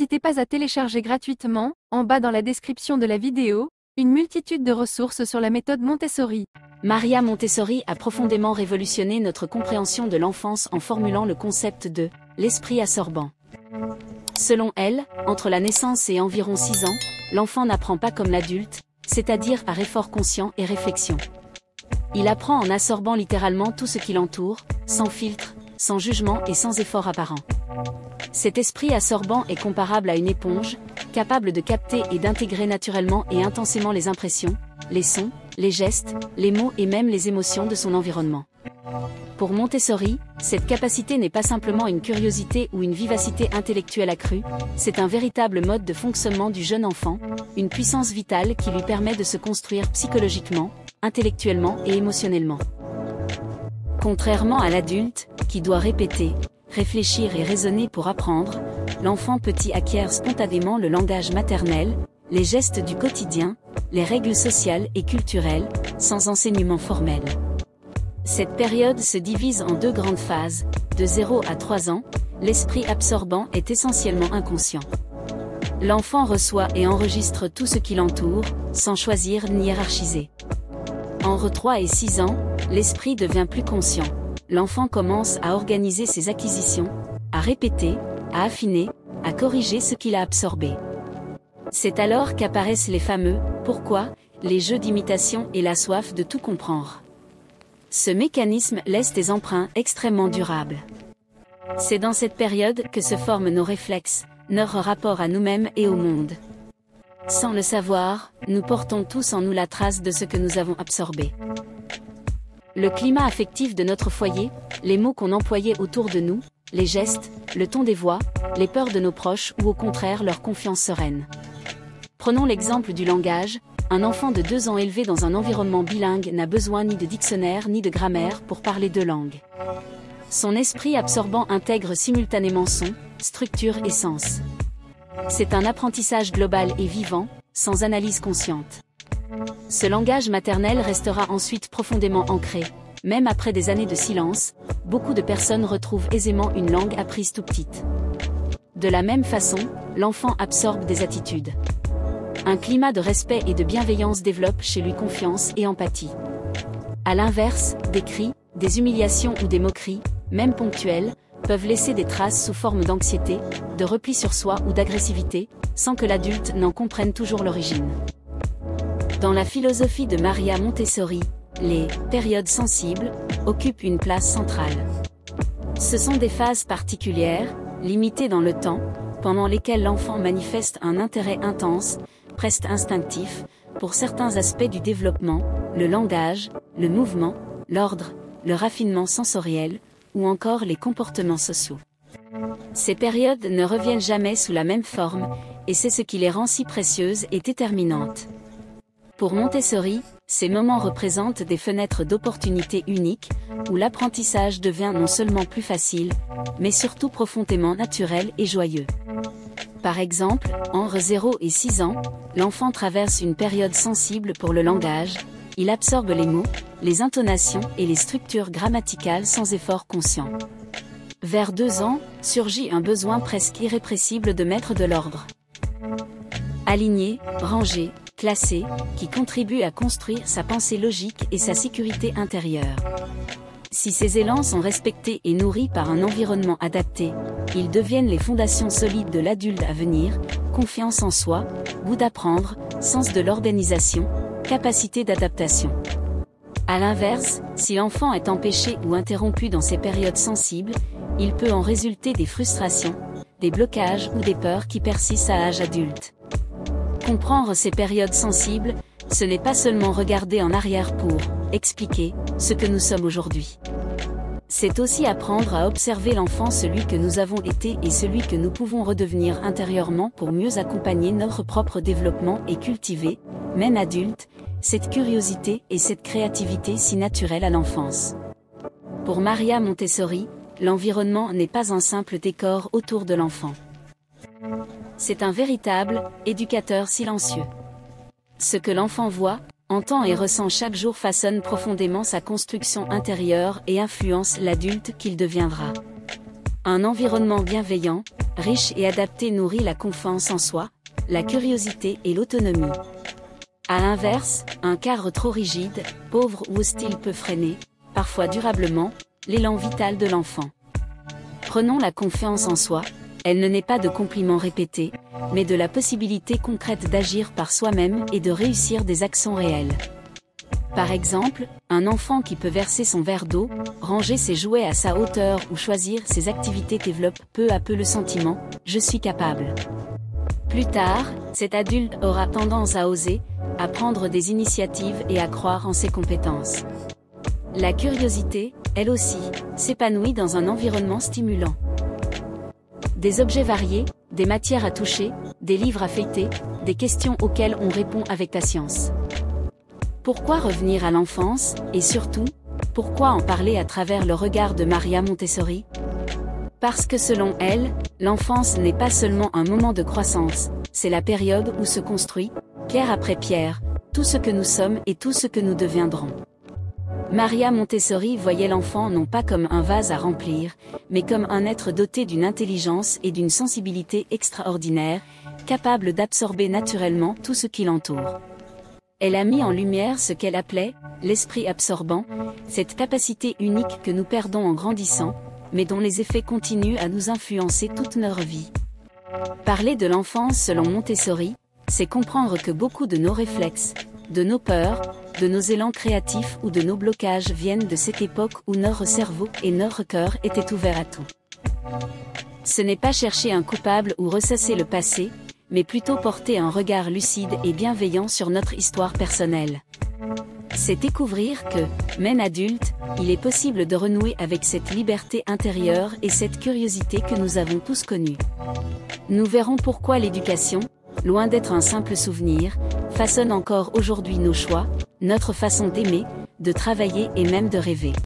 N'hésitez pas à télécharger gratuitement, en bas dans la description de la vidéo, une multitude de ressources sur la méthode Montessori. Maria Montessori a profondément révolutionné notre compréhension de l'enfance en formulant le concept de « l'esprit absorbant ». Selon elle, entre la naissance et environ 6 ans, l'enfant n'apprend pas comme l'adulte, c'est-à-dire par effort conscient et réflexion. Il apprend en absorbant littéralement tout ce qui l'entoure, sans filtre, sans jugement et sans effort apparent. Cet esprit absorbant est comparable à une éponge, capable de capter et d'intégrer naturellement et intensément les impressions, les sons, les gestes, les mots et même les émotions de son environnement. Pour Montessori, cette capacité n'est pas simplement une curiosité ou une vivacité intellectuelle accrue, c'est un véritable mode de fonctionnement du jeune enfant, une puissance vitale qui lui permet de se construire psychologiquement, intellectuellement et émotionnellement. Contrairement à l'adulte, qui doit répéter, réfléchir et raisonner pour apprendre, l'enfant petit acquiert spontanément le langage maternel, les gestes du quotidien, les règles sociales et culturelles, sans enseignement formel. Cette période se divise en 2 grandes phases. De 0 à 3 ans, l'esprit absorbant est essentiellement inconscient. L'enfant reçoit et enregistre tout ce qui l'entoure, sans choisir ni hiérarchiser. Entre 3 et 6 ans, l'esprit devient plus conscient. L'enfant commence à organiser ses acquisitions, à répéter, à affiner, à corriger ce qu'il a absorbé. C'est alors qu'apparaissent les fameux « pourquoi », les jeux d'imitation et la soif de tout comprendre. Ce mécanisme laisse des empreintes extrêmement durables. C'est dans cette période que se forment nos réflexes, notre rapport à nous-mêmes et au monde. Sans le savoir, nous portons tous en nous la trace de ce que nous avons absorbé. Le climat affectif de notre foyer, les mots qu'on employait autour de nous, les gestes, le ton des voix, les peurs de nos proches ou au contraire leur confiance sereine. Prenons l'exemple du langage. Un enfant de 2 ans élevé dans un environnement bilingue n'a besoin ni de dictionnaire ni de grammaire pour parler 2 langues. Son esprit absorbant intègre simultanément son, structure et sens. C'est un apprentissage global et vivant, sans analyse consciente. Ce langage maternel restera ensuite profondément ancré. Même après des années de silence, beaucoup de personnes retrouvent aisément une langue apprise tout petite. De la même façon, l'enfant absorbe des attitudes. Un climat de respect et de bienveillance développe chez lui confiance et empathie. À l'inverse, des cris, des humiliations ou des moqueries, même ponctuelles, peuvent laisser des traces sous forme d'anxiété, de repli sur soi ou d'agressivité, sans que l'adulte n'en comprenne toujours l'origine. Dans la philosophie de Maria Montessori, les périodes sensibles occupent une place centrale. Ce sont des phases particulières, limitées dans le temps, pendant lesquelles l'enfant manifeste un intérêt intense, presque instinctif, pour certains aspects du développement, le langage, le mouvement, l'ordre, le raffinement sensoriel, ou encore les comportements sociaux. Ces périodes ne reviennent jamais sous la même forme, et c'est ce qui les rend si précieuses et déterminantes. Pour Montessori, ces moments représentent des fenêtres d'opportunités uniques, où l'apprentissage devient non seulement plus facile, mais surtout profondément naturel et joyeux. Par exemple, entre 0 et 6 ans, l'enfant traverse une période sensible pour le langage, il absorbe les mots, les intonations et les structures grammaticales sans effort conscient. Vers 2 ans, surgit un besoin presque irrépressible de mettre de l'ordre. Aligné, rangé, classé, qui contribue à construire sa pensée logique et sa sécurité intérieure. Si ces élans sont respectés et nourris par un environnement adapté, ils deviennent les fondations solides de l'adulte à venir, confiance en soi, goût d'apprendre, sens de l'organisation, capacité d'adaptation. À l'inverse, si l'enfant est empêché ou interrompu dans ces périodes sensibles, il peut en résulter des frustrations, des blocages ou des peurs qui persistent à l'âge adulte. Comprendre ces périodes sensibles, ce n'est pas seulement regarder en arrière pour expliquer ce que nous sommes aujourd'hui. C'est aussi apprendre à observer l'enfant, celui que nous avons été et celui que nous pouvons redevenir intérieurement pour mieux accompagner notre propre développement et cultiver, même adulte, cette curiosité et cette créativité si naturelles à l'enfance. Pour Maria Montessori, l'environnement n'est pas un simple décor autour de l'enfant. C'est un véritable éducateur silencieux. Ce que l'enfant voit, entend et ressent chaque jour façonne profondément sa construction intérieure et influence l'adulte qu'il deviendra. Un environnement bienveillant, riche et adapté nourrit la confiance en soi, la curiosité et l'autonomie. À l'inverse, un cadre trop rigide, pauvre ou hostile peut freiner, parfois durablement, l'élan vital de l'enfant. Prenons la confiance en soi, elle ne naît pas de compliments répétés, mais de la possibilité concrète d'agir par soi-même et de réussir des actions réelles. Par exemple, un enfant qui peut verser son verre d'eau, ranger ses jouets à sa hauteur ou choisir ses activités développe peu à peu le sentiment « je suis capable ». Plus tard, cet adulte aura tendance à oser, à prendre des initiatives et à croire en ses compétences. La curiosité, elle aussi, s'épanouit dans un environnement stimulant. Des objets variés, des matières à toucher, des livres à feuilleter, des questions auxquelles on répond avec patience. Pourquoi revenir à l'enfance, et surtout, pourquoi en parler à travers le regard de Maria Montessori? Parce que selon elle, l'enfance n'est pas seulement un moment de croissance, c'est la période où se construit, pierre après pierre, tout ce que nous sommes et tout ce que nous deviendrons. Maria Montessori voyait l'enfant non pas comme un vase à remplir, mais comme un être doté d'une intelligence et d'une sensibilité extraordinaires, capable d'absorber naturellement tout ce qui l'entoure. Elle a mis en lumière ce qu'elle appelait « l'esprit absorbant », cette capacité unique que nous perdons en grandissant, mais dont les effets continuent à nous influencer toute notre vie. Parler de l'enfance selon Montessori, c'est comprendre que beaucoup de nos réflexes, de nos peurs, de nos élans créatifs ou de nos blocages viennent de cette époque où notre cerveau et notre cœur étaient ouverts à tout. Ce n'est pas chercher un coupable ou ressasser le passé, mais plutôt porter un regard lucide et bienveillant sur notre histoire personnelle. C'est découvrir que, même adulte, il est possible de renouer avec cette liberté intérieure et cette curiosité que nous avons tous connue. Nous verrons pourquoi l'éducation, loin d'être un simple souvenir, façonne encore aujourd'hui nos choix, notre façon d'aimer, de travailler et même de rêver.